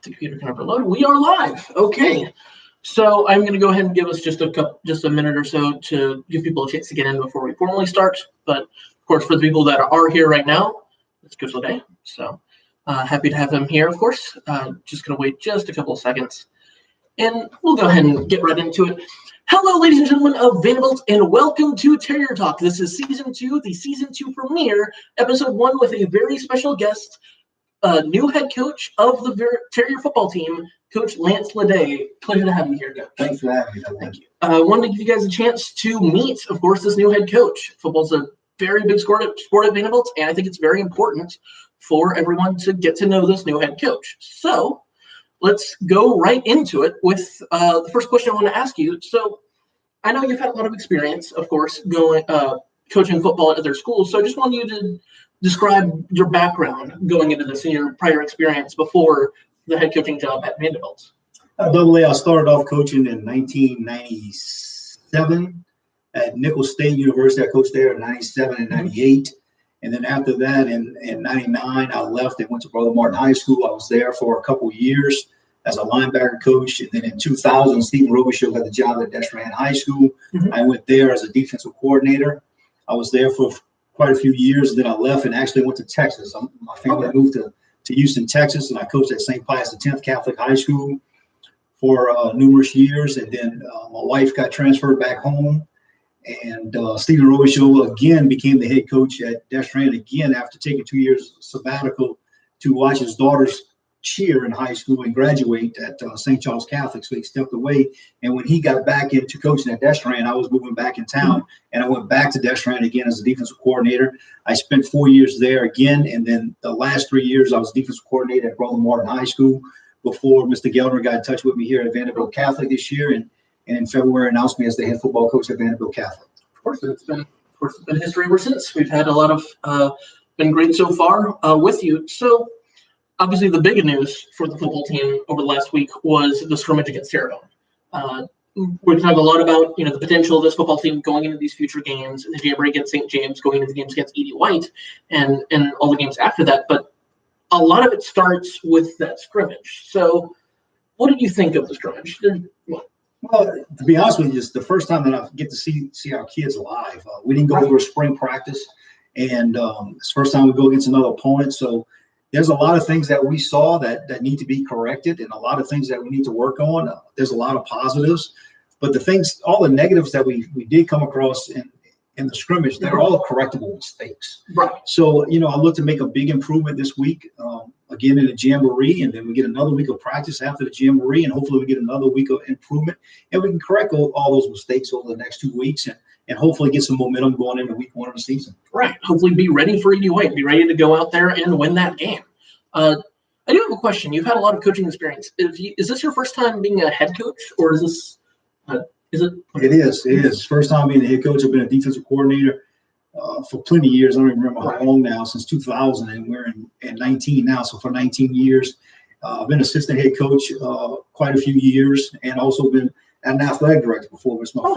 The computer can overload. We are live. Okay. So I'm going to go ahead and give us just a minute or so to give people a chance to get in before we formally start. But of course, for the people that are here right now, it's Coach Lede. So happy to have them here, of course. Just going to wait just a couple of seconds. And we'll go ahead and get right into it. Hello, ladies and gentlemen of Vanderbilt, and welcome to Terrier Talk. This is Season 2, the Season 2 premiere, Episode 1, with a very special guest, new head coach of the Terrier football team, Coach Lance Lede. Pleasure to have you here, Coach. Thanks for having me. Thank you. I wanted to give you guys a chance to meet, of course, this new head coach. Football's a very big sport at Vanderbilt, and I think it's very important for everyone to get to know this new head coach. So let's go right into it with the first question I want to ask you. So I know you've had a lot of experience, of course, coaching football at other schools. So I just want you to describe your background going into this and your prior experience before the head coaching job at Vanderbilt. I started off coaching in 1997 at Nicholls State University. I coached there in 97 and 98. And then after that, in 99, I left and went to Brother Martin High School. I was there for a couple of years as a linebacker coach. And then in 2000, Stephen Robichaud got the job at Destrehan High School. Mm-hmm. I went there as a defensive coordinator. I was there for quite a few years. And then I left and actually went to Texas. My family moved to Houston, Texas, and I coached at St. Pius X Catholic High School for numerous years. And then my wife got transferred back home. And Stephen Robichaud again became the head coach at Destrehan again after taking 2 years sabbatical to watch his daughters cheer in high school and graduate at St. Charles Catholic. So he stepped away. And when he got back into coaching at Destrehan, I was moving back in town. And I went back to Destrehan again as a defensive coordinator. I spent 4 years there again. And then the last 3 years, I was defensive coordinator at Brother Martin High School before Mr. Geldner got in touch with me here at Vanderbilt Catholic this year. And in February, announced me as the head football coach at Vanderbilt Catholic. Of course, it's been history ever since. We've had a lot of been great so far with you. So obviously, the big news for the football team over the last week was the scrimmage against Terrebonne. We've talked a lot about the potential of this football team going into these future games, the Jamboree against St. James, going into the games against Edie White, and all the games after that. But a lot of it starts with that scrimmage. So, what did you think of the scrimmage? Well, to be honest with you, it's the first time that I get to see our kids live. We didn't go over a spring practice, and it's the first time we go against another opponent. So there's a lot of things that we saw that need to be corrected, and a lot of things that we need to work on. There's a lot of positives, but all the negatives that we did come across in the scrimmage, they're all correctable mistakes. Right. So, I look to make a big improvement this week, again in the Jamboree, and then we get another week of practice after the Jamboree, and hopefully we get another week of improvement, and we can correct all those mistakes over the next 2 weeks and hopefully get some momentum going into week 1 of the season. Right. Hopefully be ready for Edie White, be ready to go out there and win that game. I do have a question. You've had a lot of coaching experience. Is this your first time being a head coach, or is this is it? It is. First time being a head coach. I've been a defensive coordinator for plenty of years. I don't even remember how long now, since 2000, and we're in 19 now. So for 19 years, I've been assistant head coach quite a few years, and also been an athletic director before. It's my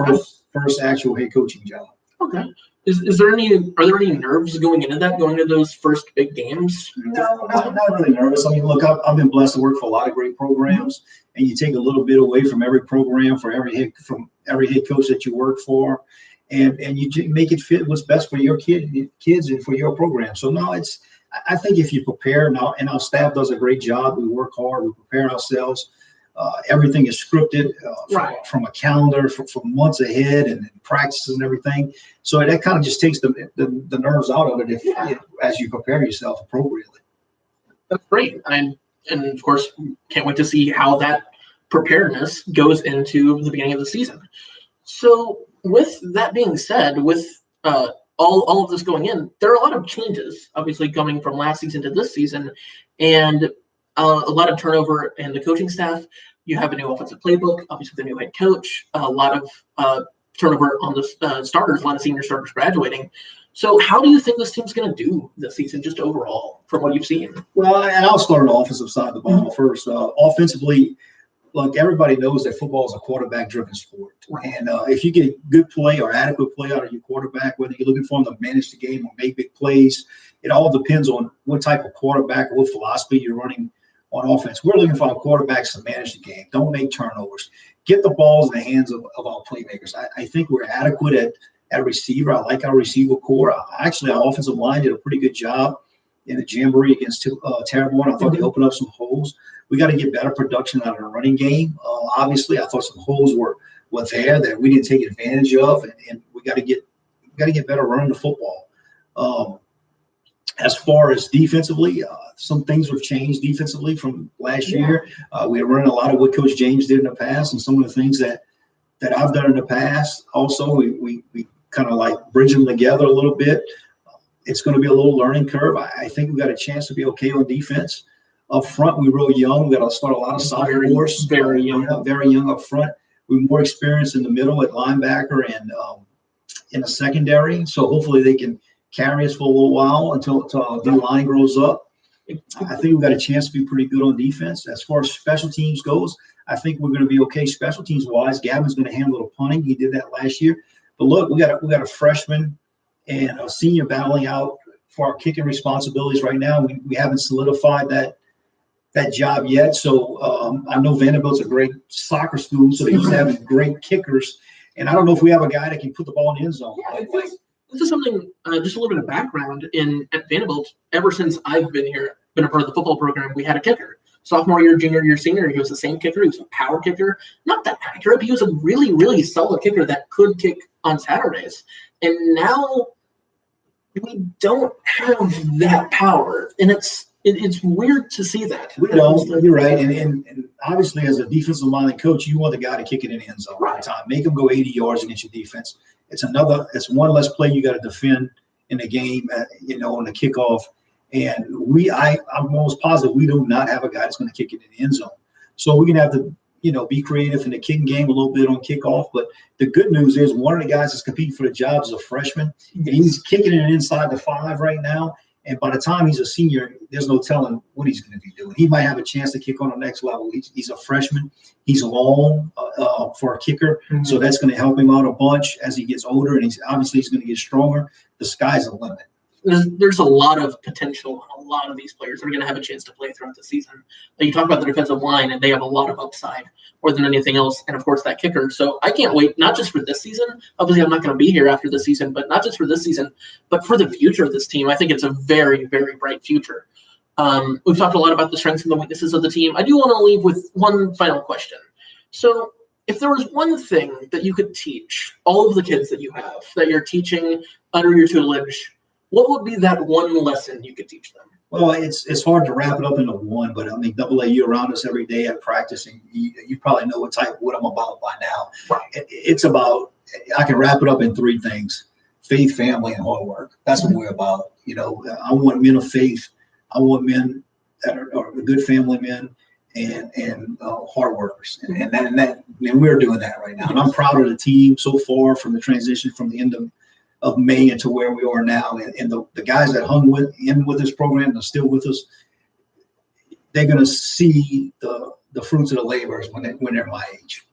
first actual head coaching job. Okay. Are there any nerves going into those first big games? No, not really nervous. I mean, look, I've been blessed to work for a lot of great programs, and you take a little bit away from every program from every head coach that you work for, and you make it fit what's best for your kids and for your program. So no, I think if you prepare, and our staff does a great job. We work hard. We prepare ourselves. Everything is scripted from a calendar from months ahead, and practices and everything. So that kind of just takes the nerves out of it as you prepare yourself appropriately. That's great. And of course, can't wait to see how that preparedness goes into the beginning of the season. So with that being said, with all of this going in, there are a lot of changes, obviously, coming from last season to this season, and a lot of turnover in the coaching staff. You have a new offensive playbook, obviously the new head coach, a lot of turnover on the starters, a lot of senior starters graduating. So how do you think this team's going to do this season, just overall, from what you've seen? Well, and I'll start on the offensive side of the ball first. Offensively, look, everybody knows that football is a quarterback-driven sport. And if you get good play or adequate play out of your quarterback, whether you're looking for him to manage the game or make big plays, it all depends on what type of quarterback or what philosophy you're running on offense. We're looking for our quarterbacks to manage the game. Don't make turnovers. Get the balls in the hands of our playmakers. I think we're adequate at receiver. I like our receiver core. Actually, our offensive line did a pretty good job in the jamboree against Terrier. I thought they opened up some holes. We got to get better production out of the running game. Obviously, I thought some holes were there that we didn't take advantage of, and we got to get better running the football. As far as defensively, some things have changed defensively from last year. We were running a lot of what Coach James did in the past, and some of the things that I've done in the past. Also, we kind of like bridge them together a little bit. It's going to be a little learning curve. I think we got a chance to be okay on defense. Up front, we're real young. We got to start a lot of sophomores. Very young up front. We're more experienced in the middle at linebacker and in the secondary. So hopefully they can carry us for a little while until the line grows up. I think we've got a chance to be pretty good on defense. As far as special teams goes, I think we're going to be okay special teams wise. Gavin's going to handle the punting. He did that last year. But look, we got a freshman and a senior battling out for our kicking responsibilities right now. We haven't solidified that job yet. So I know Vanderbilt's a great soccer school, so they used to have great kickers. And I don't know if we have a guy that can put the ball in the end zone. Yeah, this is something, just a little bit of background at Vanderbilt. Ever since I've been here, been a part of the football program, we had a kicker. Sophomore year, junior year, senior, he was the same kicker. He was a power kicker. Not that accurate, but he was a really, really solid kicker that could kick on Saturdays. And now we don't have that power. And it's weird to see that. We don't. You're right. And obviously, as a defensive-minded coach, you want the guy to kick it in the end zone all the time. Make him go 80 yards against your defense. It's one less play you got to defend in the game, on the kickoff. And I'm almost positive we do not have a guy that's going to kick it in the end zone. So we're going to have to, be creative in the kicking game a little bit on kickoff. But the good news is one of the guys that's competing for the job is a freshman. And he's kicking it inside the 5 right now. And by the time he's a senior, there's no telling what he's going to be doing. He might have a chance to kick on the next level. He's a freshman. He's long for a kicker, so that's going to help him out a bunch as he gets older. And he's going to get stronger. The sky's the limit. There's a lot of potential on a lot of these players that are going to have a chance to play throughout the season. You talk about the defensive line, and they have a lot of upside more than anything else. And, of course, that kicker. So I can't wait, not just for this season. Obviously, I'm not going to be here after this season, but not just for this season, but for the future of this team. I think it's a very, very bright future. We've talked a lot about the strengths and the weaknesses of the team. I do want to leave with one final question. So if there was one thing that you could teach all of the kids that you have, that you're teaching under your tutelage, what would be that one lesson you could teach them? Well, it's hard to wrap it up into one, but I mean, AA, you're around us every day at practice, and you probably know what I'm about by now. Right. It's about, I can wrap it up in 3 things: faith, family, and hard work. That's what we're about. I want men of faith. I want men that are good family men and hard workers, and we're doing that right now. And I'm proud of the team so far from the transition from the end of May into where we are now. And the guys that hung with this program and are still with us, they're going to see the fruits of the labors when they're my age.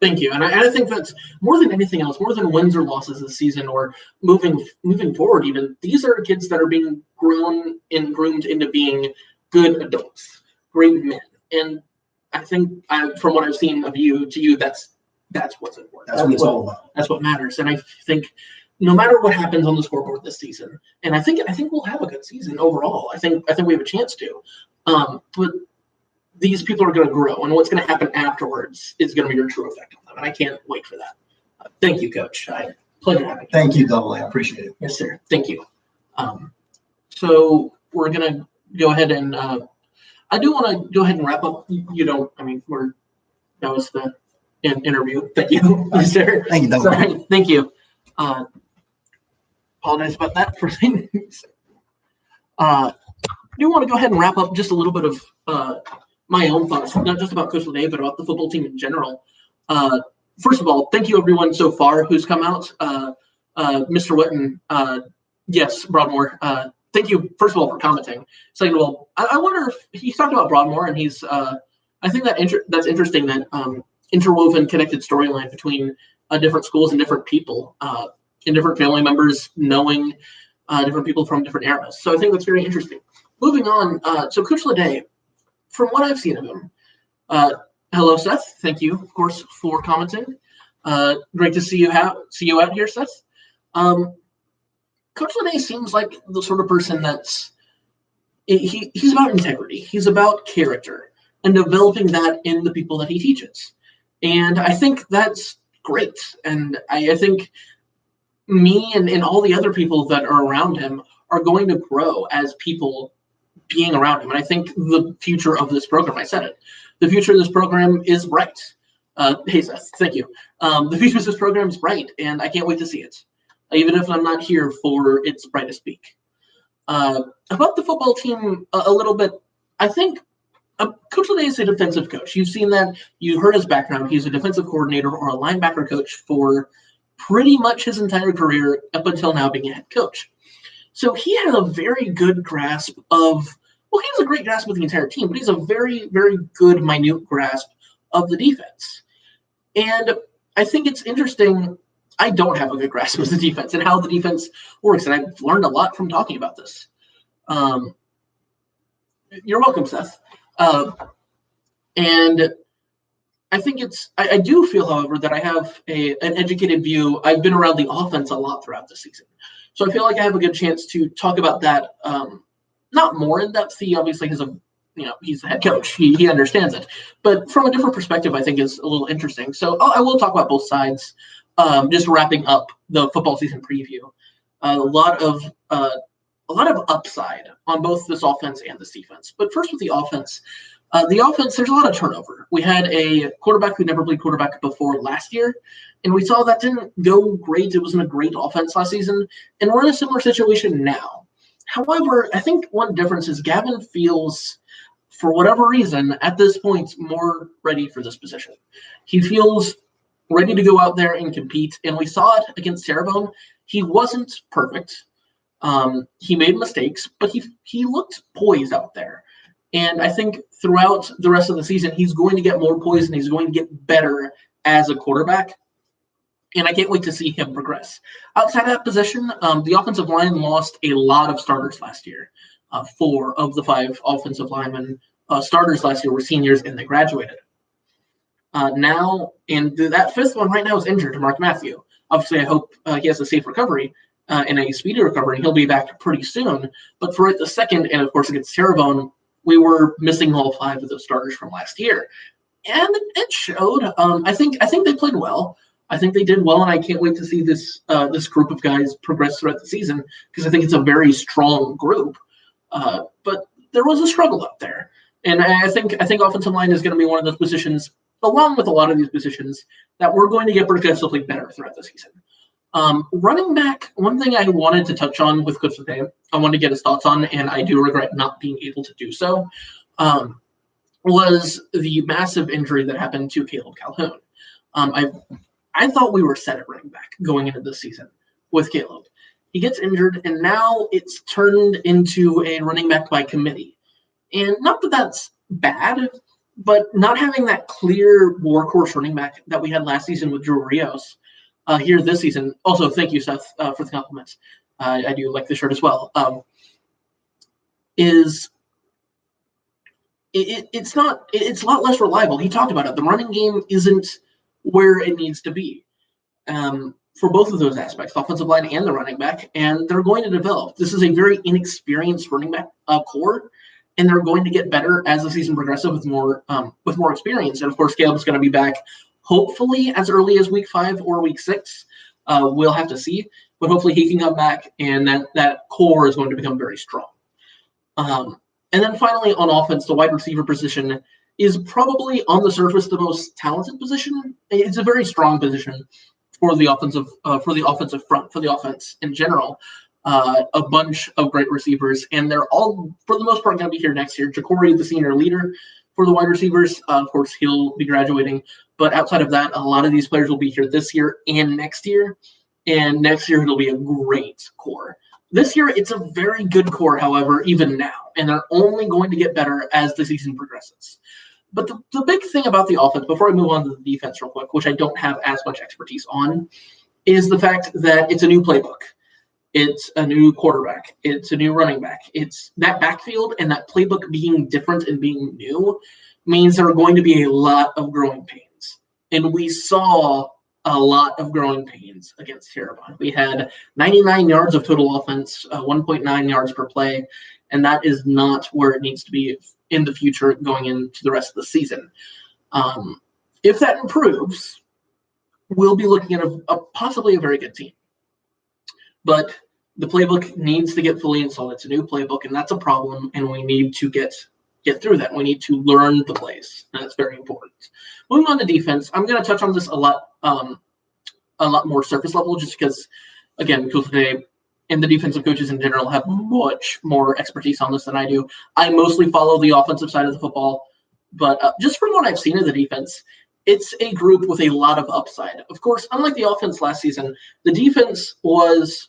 Thank you. And I think that's more than anything else, more than wins or losses this season or moving forward even, these are kids that are being grown and groomed into being good adults, great men. And I think from what I've seen of you to you, that's what's important. That's what it's all about. That's what matters. And I think no matter what happens on the scoreboard this season, and I think we'll have a good season overall. I think we have a chance to. But these people are going to grow, and what's going to happen afterwards is going to be your true effect on them. And I can't wait for that. Thank you, Coach. Pleasure having you. Thank you, AA. I appreciate it. Yes, sir. Thank you. So we're going to go ahead and I do want to go ahead and wrap up. That was the interview. Thank you, sir. Thank you, AA. Thank you. Apologize about that for things. I do want to go ahead and wrap up just a little bit of my own thoughts, not just about Coach Lede, but about the football team in general. First of all, thank you everyone so far who's come out. Mr. Witten, yes, Broadmoor. Thank you, first of all, for commenting. Second of all, I wonder if he's talked about Broadmoor, and he's. I think that's interesting that interwoven, connected storyline between different schools and different people, and different family members knowing different people from different eras. So I think that's very interesting. Moving on, so Coach Lede, from what I've seen of him, hello, Seth. Thank you, of course, for commenting. Great to see you out here, Seth. Coach Lene seems like the sort of person that's he's about integrity. He's about character and developing that in the people that he teaches. And I think that's great. And I think me and all the other people that are around him are going to grow as people being around him. And I think the future of this program, I said it, the future of this program is bright. Hey, Seth, thank you. The future of this program is bright, and I can't wait to see it, even if I'm not here for its brightest peak. About the football team a little bit, I think Coach Lene is a defensive coach. You've seen that. You heard his background. He's a defensive coordinator or a linebacker coach for pretty much his entire career up until now being a head coach. So he has a very good grasp of, well, he has a great grasp of the entire team, but he's a very, very good, minute grasp of the defense. And I think it's interesting. I don't have a good grasp of the defense and how the defense works, and I've learned a lot from talking about this. You're welcome, Seth. And I think I do feel, however, that I have an educated view. I've been around the offense a lot throughout the season. So I feel like I have a good chance to talk about that, not more in depth. He obviously has he's the head coach. He understands it. But from a different perspective, I think is a little interesting. So I will talk about both sides, just wrapping up the football season preview. A lot of upside on both this offense and this defense. But first with the offense, there's a lot of turnover. We had a quarterback who never played quarterback before last year, and we saw that didn't go great. It wasn't a great offense last season, and we're in a similar situation now. However, I think one difference is Gavin feels, for whatever reason, at this point, more ready for this position. He feels ready to go out there and compete, and we saw it against Terrebonne. He wasn't perfect. He made mistakes, but he looked poised out there. And I think throughout the rest of the season, he's going to get more poised and he's going to get better as a quarterback. And I can't wait to see him progress. Outside of that position, the offensive line lost a lot of starters last year. 4 of the 5 offensive linemen starters last year were seniors and they graduated. Now, and that 5th one right now is injured, Mark Matthew. Obviously, I hope he has a safe recovery and a speedy recovery. He'll be back pretty soon. But for the 2nd, and of course against Terrebonne, we were missing all 5 of those starters from last year. And it showed. I think they played well. I think they did well, and I can't wait to see this group of guys progress throughout the season because I think it's a very strong group. But there was a struggle out there. And I think offensive line is going to be one of those positions, along with a lot of these positions, that we're going to get progressively better throughout the season. Running back, one thing I wanted to touch on with Coach Lene, I wanted to get his thoughts on, and I do regret not being able to do so, was the massive injury that happened to Caleb Calhoun. I thought we were set at running back going into this season with Caleb. He gets injured, and now it's turned into a running back by committee. And not that that's bad, but not having that clear workhorse running back that we had last season with Drew Rios here this season. Also, thank you, Seth, for the compliments. I do like the shirt as well. It's a lot less reliable. He talked about it. The running game isn't where it needs to be for both of those aspects, the offensive line and the running back, and they're going to develop. This is a very inexperienced running back core, and they're going to get better as the season progresses with more experience. And of course, Caleb's going to be back hopefully as early as week 5 or week 6. We'll have to see, but hopefully he can come back, and that core is going to become very strong. And then finally, on offense, the wide receiver position is probably on the surface the most talented position. It's a very strong position for the offensive front, for the offense in general. A bunch of great receivers, and they're all, for the most part, going to be here next year. Ja'Cory, the senior leader for the wide receivers, of course, he'll be graduating. But outside of that, a lot of these players will be here this year and next year. And next year, it'll be a great core. This year, it's a very good core, however, even now. And they're only going to get better as the season progresses. But the big thing about the offense, before I move on to the defense real quick, which I don't have as much expertise on, is the fact that it's a new playbook. It's a new quarterback. It's a new running back. It's that backfield and that playbook being different and being new means there are going to be a lot of growing pains. And we saw a lot of growing pains against Terrebonne. We had 99 yards of total offense, 1.9 yards per play, and that is not where it needs to be in the future going into the rest of the season. If that improves, we'll be looking at possibly a very good team. But the playbook needs to get fully installed. It's a new playbook, and that's a problem, and we need to get through that. We need to learn the plays, and that's very important. Moving on to defense, I'm going to touch on this a lot more surface level, just because, again, Coach today and the defensive coaches in general have much more expertise on this than I do. I mostly follow the offensive side of the football, but just from what I've seen of the defense, it's a group with a lot of upside. Of course, unlike the offense last season, the defense was,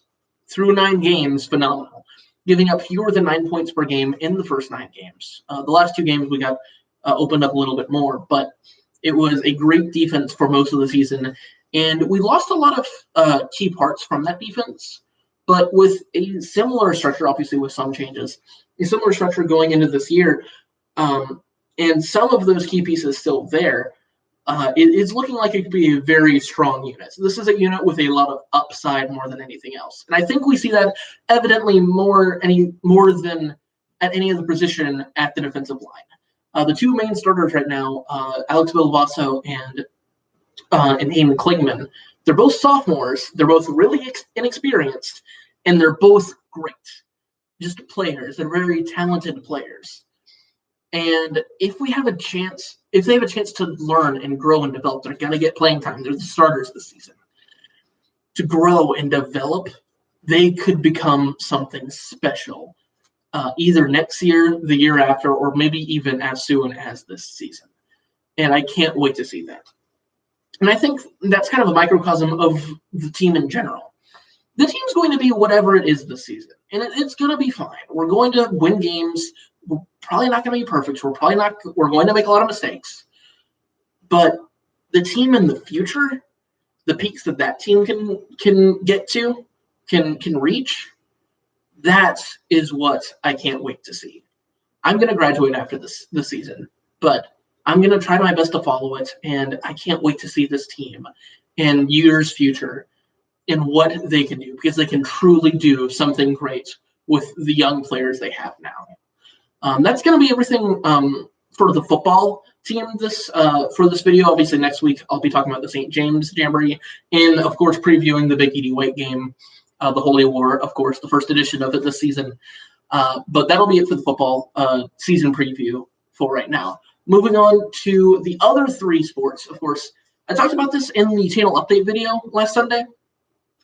through 9 games, phenomenal, giving up fewer than 9 points per game in the first 9 games. The last 2 games we got opened up a little bit more, but it was a great defense for most of the season. And we lost a lot of key parts from that defense, but with a similar structure, obviously with some changes, a similar structure going into this year, and some of those key pieces still there, it's looking like it could be a very strong unit. So this is a unit with a lot of upside more than anything else. And I think we see that evidently more than at any other position at the defensive line. The 2 main starters right now, Alex Bilbasso and Aiden Klingman, they're both sophomores. They're both really inexperienced, and they're both great. Just players. They're very talented players. And if they have a chance to learn and grow and develop, they're going to get playing time. They're the starters this season. To grow and develop, they could become something special, either next year, the year after, or maybe even as soon as this season. And I can't wait to see that. And I think that's kind of a microcosm of the team in general. The team's going to be whatever it is this season, and it's going to be fine. We're going to win games. We're probably not going to be perfect. We're going to make a lot of mistakes. But the team in the future, the peaks that team can get to, can reach, that is what I can't wait to see. I'm going to graduate after this season, but I'm going to try my best to follow it, and I can't wait to see this team in years future and what they can do, because they can truly do something great with the young players they have now. That's going to be everything for the football team for this video. Obviously, next week I'll be talking about the St. James Jamboree and, of course, previewing the Big Edie White game, the Holy War, of course, the first edition of it this season. But that'll be it for the football season preview for right now. Moving on to the other 3 sports, of course, I talked about this in the channel update video last Sunday.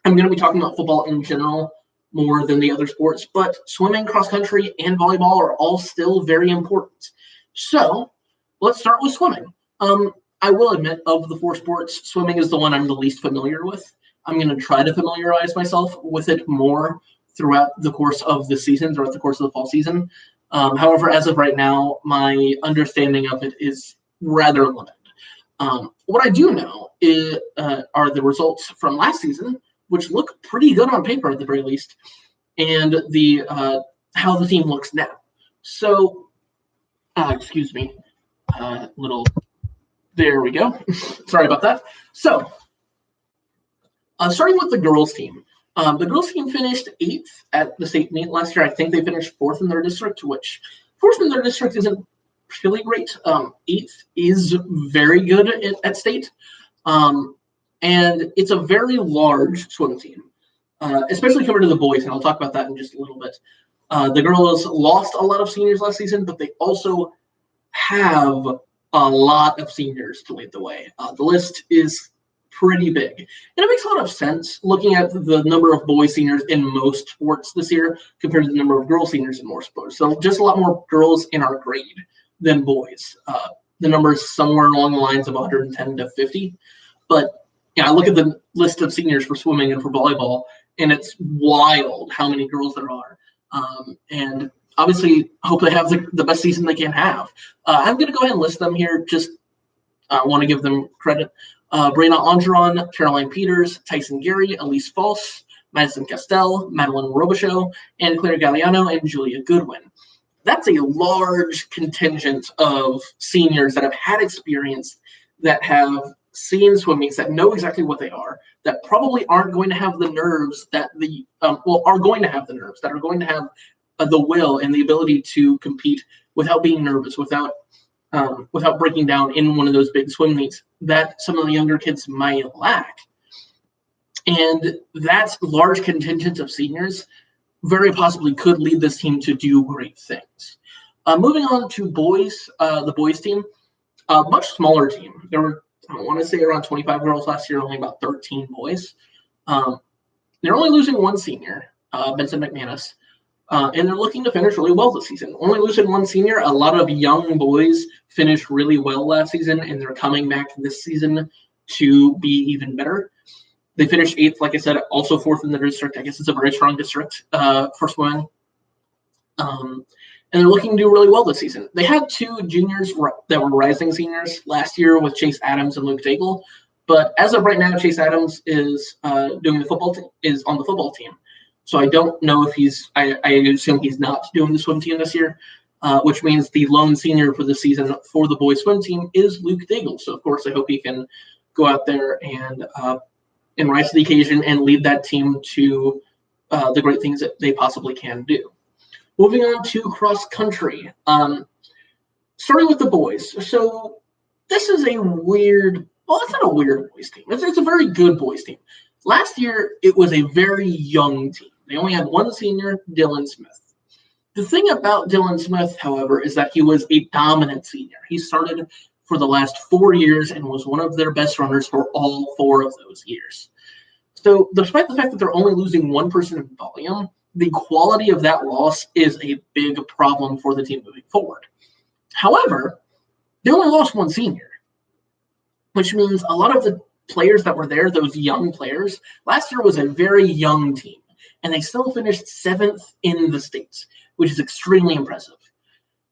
I'm going to be talking about football in general more than the other sports, but swimming, cross country, and volleyball are all still very important. So let's start with swimming. I will admit, of the 4 sports, swimming is the one I'm the least familiar with. I'm going to try to familiarize myself with it more throughout the course of the season, throughout the course of the fall season. However, as of right now, my understanding of it is rather limited. What I do know are the results from last season, which look pretty good on paper at the very least, and how the team looks now. So, excuse me, there we go. Sorry about that. So, starting with the girls team. The girls team finished 8th at the state meet last year. I think they finished 4th in their district, which 4th in their district isn't really great. 8th is very good at state. And it's a very large swim team, especially compared to the boys, and I'll talk about that in just a little bit. The girls lost a lot of seniors last season, but they also have a lot of seniors to lead the way. The list is pretty big. And it makes a lot of sense looking at the number of boy seniors in most sports this year compared to the number of girl seniors in more sports. So just a lot more girls in our grade than boys. The number is somewhere along the lines of 110 to 50. But yeah, I look at the list of seniors for swimming and for volleyball, and it's wild how many girls there are. And obviously, hope they have the best season they can have. I'm going to go ahead and list them here. Just want to give them credit. Brianna Angeron, Caroline Peters, Tyson Gary, Elise False, Madison Castell, Madeline Robichaud, and Claire Galliano, and Julia Goodwin. That's a large contingent of seniors that have had experience, that have seen swim meets, that know exactly what they are, that probably aren't going to have the nerves that are going to have the nerves, that are going to have the will and the ability to compete without being nervous, without breaking down in one of those big swim meets that some of the younger kids might lack. And that large contingent of seniors very possibly could lead this team to do great things. Moving on to boys, the boys team, a much smaller team. There were, I want to say, around 25 girls last year, only about 13 boys. They're only losing one senior, Benson McManus, and they're looking to finish really well this season. Only losing one senior. A lot of young boys finished really well last season, and they're coming back this season to be even better. They finished 8th, like I said, also 4th in the district. I guess it's a very strong district for swimming. And they're looking to do really well this season. They had 2 juniors that were rising seniors last year with Chase Adams and Luke Daigle. But as of right now, Chase Adams is doing the football is on the football team. So I don't know if I assume he's not doing the swim team this year, which means the lone senior for the season for the boys swim team is Luke Daigle. So of course, I hope he can go out there and rise to the occasion and lead that team to the great things that they possibly can do. Moving on to cross country, starting with the boys. So this is a weird, well, it's not a weird boys team. It's a very good boys team. Last year, it was a very young team. They only had one senior, Dylan Smith. The thing about Dylan Smith, however, is that he was a dominant senior. He started for the last 4 years and was one of their best runners for all 4 of those years. So despite the fact that they're only losing 1 person in volume, the quality of that loss is a big problem for the team moving forward. However, they only lost 1 senior, which means a lot of the players that were there, those young players, last year was a very young team, and they still finished 7th in the state, which is extremely impressive.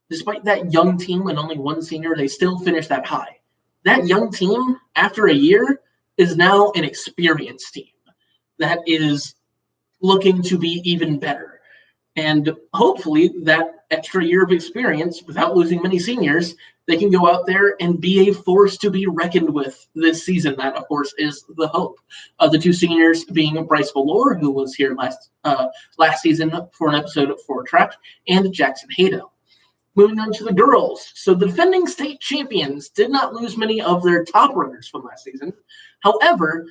Despite that young team and only 1 senior, they still finished that high. That young team, after a year, is now an experienced team that is looking to be even better. And hopefully that extra year of experience, without losing many seniors, they can go out there and be a force to be reckoned with this season. That, of course, is the hope. The 2 seniors being Bryce Valor, who was here last season for an episode for Trapped, and Jackson Hado. Moving on to the girls. So the defending state champions did not lose many of their top runners from last season. However,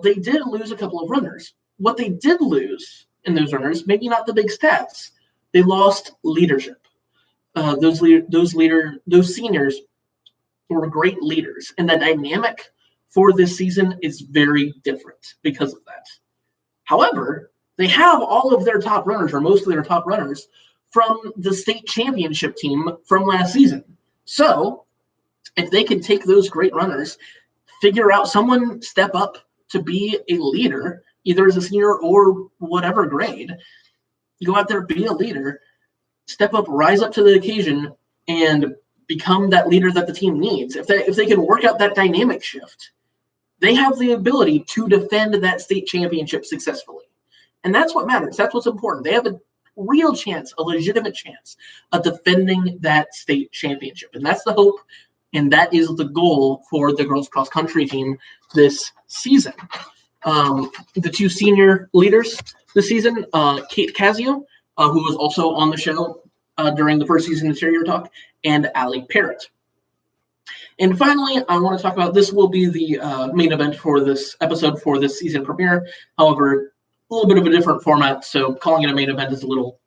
they did lose a couple of runners. What they did lose in those runners, maybe not the big stats, they lost leadership. Those seniors were great leaders, and the dynamic for this season is very different because of that. However, they have all of their top runners, or most of their top runners, from the state championship team from last season. So if they can take those great runners, figure out someone step up to be a leader, either as a senior or whatever grade, go out there, be a leader, step up, rise up to the occasion, and become that leader that the team needs. If they can work out that dynamic shift, they have the ability to defend that state championship successfully. And that's what matters. That's what's important. They have a real chance, a legitimate chance of defending that state championship. And that's the hope, and that is the goal for the girls cross country team this season. The 2 senior leaders this season, Kate Casio, who was also on the show during the first season of Terrier Talk, and Allie Parrott. And finally, I want to talk about, this will be the main event for this episode for this season premiere. However, a little bit of a different format, so calling it a main event is a little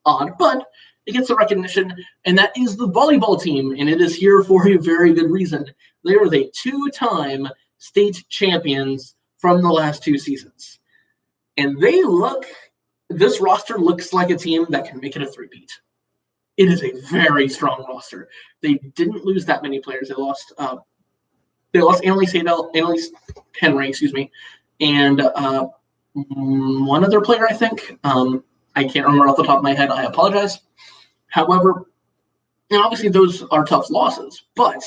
odd, but it gets the recognition, and that is the volleyball team, and it is here for a very good reason. They are the 2-time state champions from the last 2 seasons. And this roster looks like a team that can make it a 3-peat. It is a very strong roster. They didn't lose that many players. They lost Annalise Henry, and one other player, I think. I can't remember off the top of my head. I apologize. However, and obviously those are tough losses. But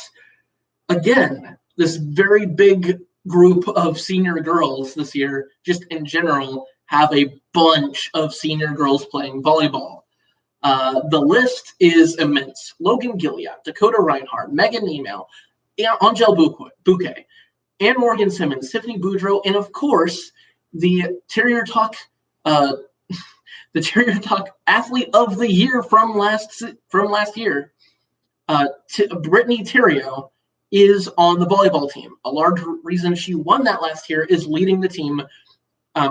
again, this very big group of senior girls this year, just in general, have a bunch of senior girls playing volleyball. The list is immense. Logan Gilead, Dakota Reinhardt, Megan Email, Angel Bouquet, Ann Morgan Simmons, Tiffany Boudreau, and of course, the Terrier Talk Athlete of the Year from last year, Brittany Terrier, is on the volleyball team. A large reason she won that last year is leading the team,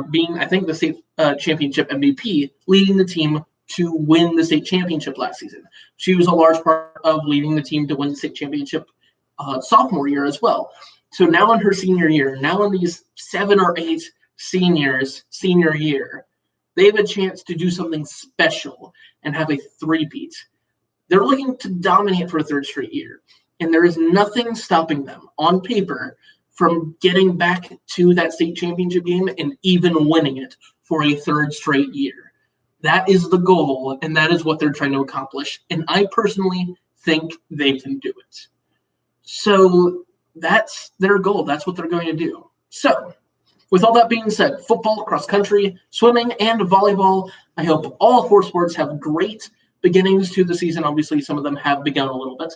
being, I think, the state championship MVP, leading the team to win the state championship last season. She was a large part of leading the team to win the state championship sophomore year as well. So now in her senior year, now in these 7 or 8 seniors' senior year, they have a chance to do something special and have a three-peat. They're looking to dominate for a 3rd straight year, and there is nothing stopping them on paper from getting back to that state championship game and even winning it for a 3rd straight year. That is the goal, and that is what they're trying to accomplish, and I personally think they can do it. So that's their goal. That's what they're going to do. So with all that being said, football, cross country, swimming, and volleyball, I hope all 4 sports have great beginnings to the season. Obviously, some of them have begun a little bit,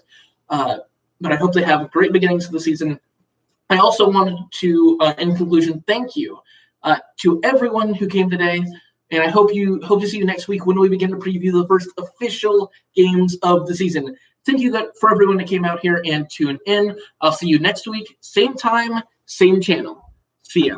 but I hope they have great beginnings to the season. I also wanted to, in conclusion, thank you to everyone who came today, and I hope to see you next week when we begin to preview the first official games of the season. Thank you for everyone that came out here and tuned in. I'll see you next week, same time, same channel. See ya.